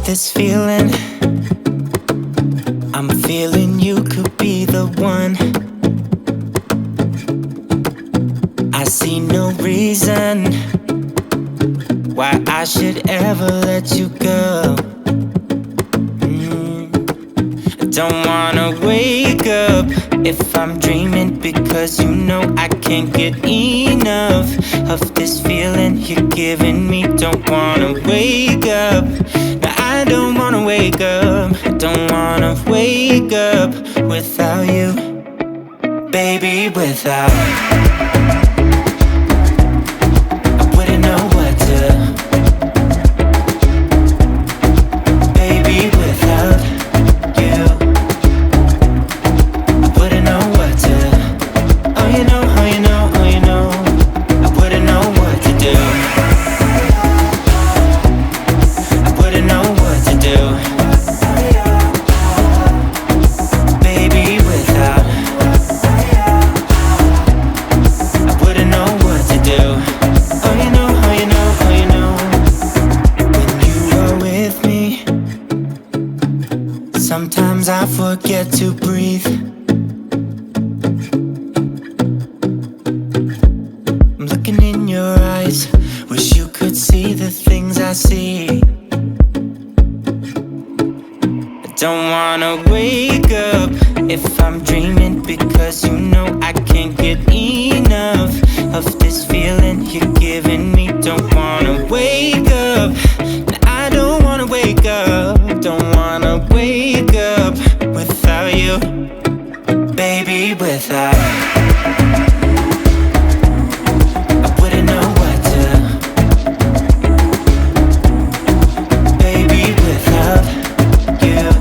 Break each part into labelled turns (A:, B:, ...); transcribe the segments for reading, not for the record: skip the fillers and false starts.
A: This feeling, I'm feeling you could be the one. I see no reason why I should ever let you go. I don't wanna wake up if I'm dreaming, because you know I can't get enough of this feeling you're giving me. Don't wanna wake up. I don't wanna wake up, I don't wanna wake up without you, baby, without. I wouldn't know what to, baby, without you. I wouldn't know what to, oh you know, oh you know, oh you know. I wouldn't know what to do. I wouldn't know what to do, baby, without. I wouldn't know what to do. Oh you know, oh you know, oh you know. When you are with me, sometimes I forget to breathe. I'm looking in your eyes, wish you could see the things I see. Don't wanna wake up if I'm dreaming, because you know I can't get enough of this feeling you're giving me. Don't wanna wake up, I don't wanna wake up. Don't wanna wake up without you, baby, without. I wouldn't know what to, baby, without you.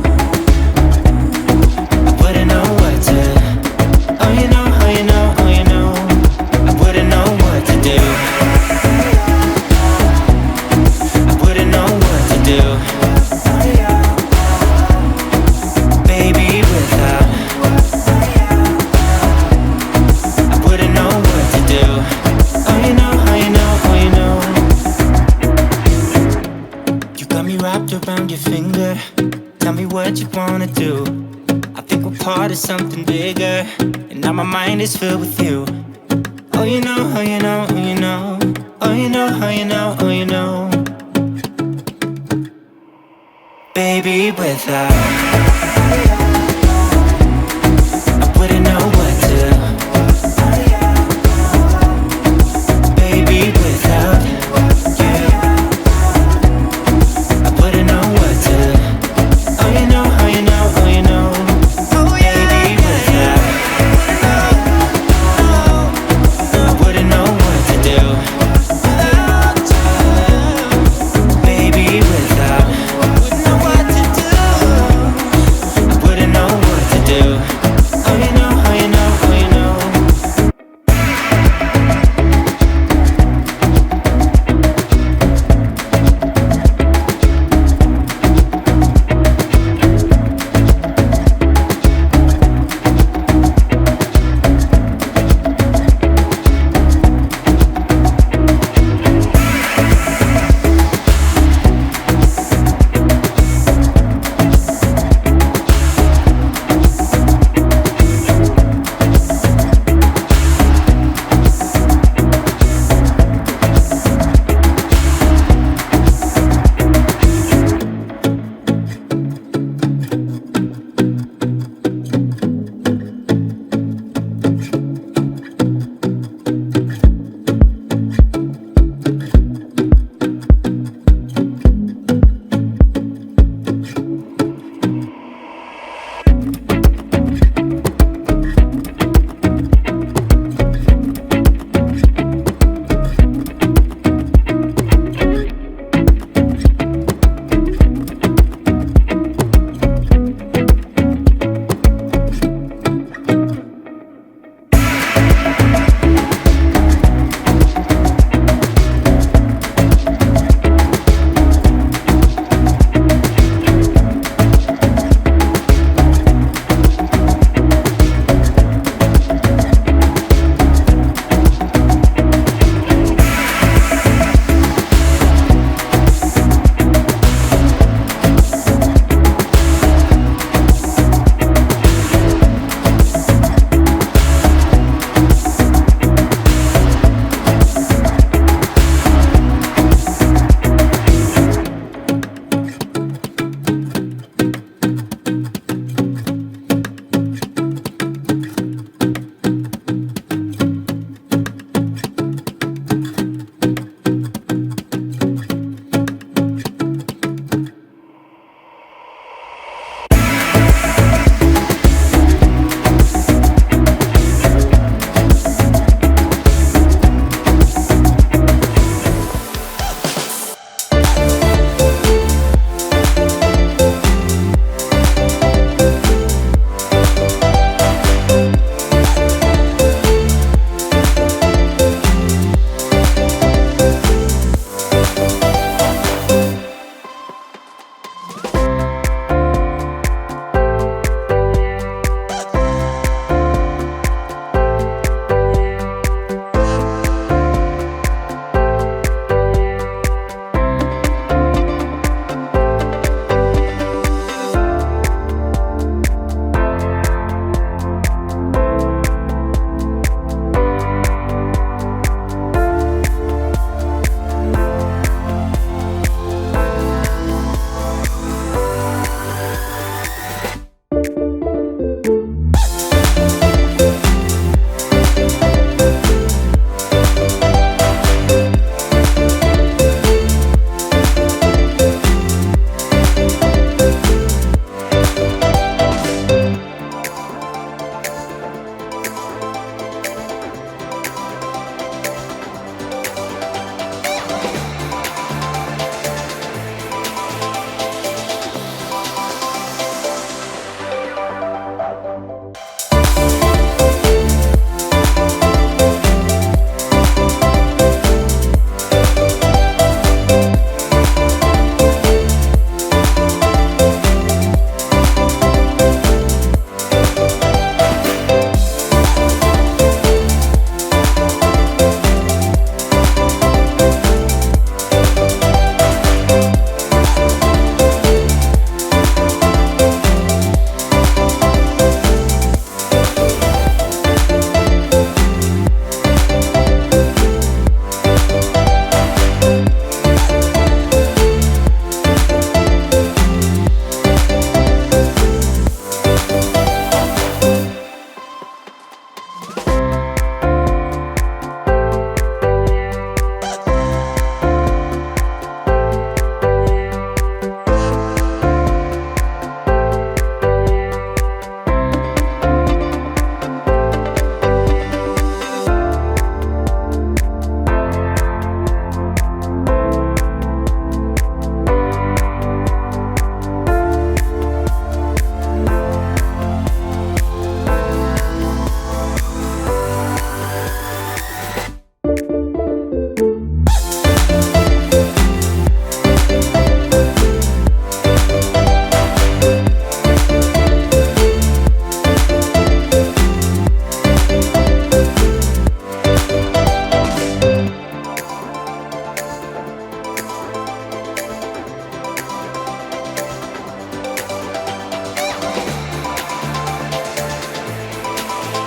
A: Around your finger, tell me what you wanna do. I think we're part of something bigger, and now my mind is filled with you. Oh you know, oh you know, oh you know. Oh you know, oh you know, oh you know. Baby, without.